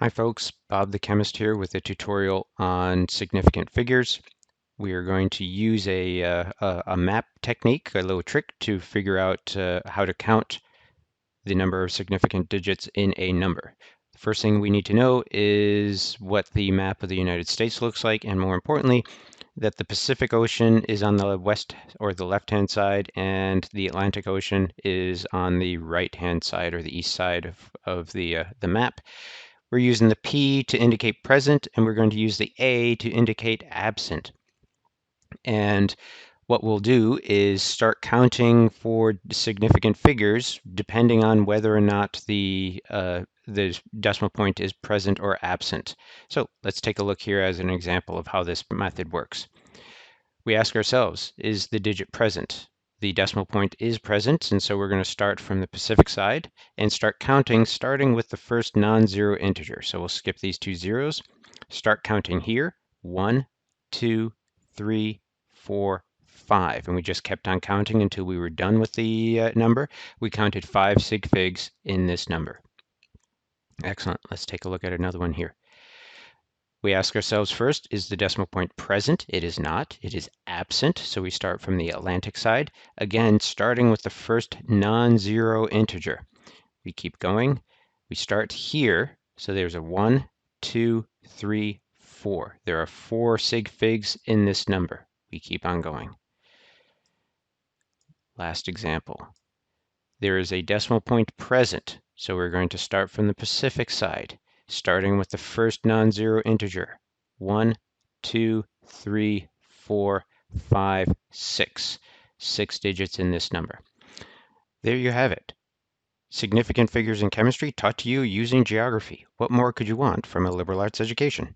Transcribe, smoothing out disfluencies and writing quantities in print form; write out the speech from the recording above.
Hi folks, Bob the chemist here with a tutorial on significant figures. We are going to use a map technique, a little trick to figure out how to count the number of significant digits in a number. The first thing we need to know is what the map of the United States looks like, and more importantly, that the Pacific Ocean is on the west or the left-hand side, and the Atlantic Ocean is on the right-hand side or the east side of the map. We're using the P to indicate present, and we're going to use the A to indicate absent. And what we'll do is start counting for significant figures depending on whether or not the decimal point is present or absent. So let's take a look here as an example of how this method works. We ask ourselves, is the digit present? The decimal point is present, and so we're going to start from the Pacific side and start counting, starting with the first non-zero integer. So we'll skip these two zeros, start counting here, 1, 2, 3, 4, 5. And we just kept on counting until we were done with the number. We counted 5 sig figs in this number. Excellent. Let's take a look at another one here. We ask ourselves first, is the decimal point present? It is not. It is absent. So we start from the Atlantic side. Again, starting with the first non-zero integer. We keep going. We start here. So there's a 1, 2, 3, 4. There are 4 sig figs in this number. We keep on going. Last example. There is a decimal point present. So we're going to start from the Pacific side, starting with the first non-zero integer. 1, 2, 3, 4, 5, 6. 6 digits in this number. There you have it. Significant figures in chemistry taught to you using geography. What more could you want from a liberal arts education?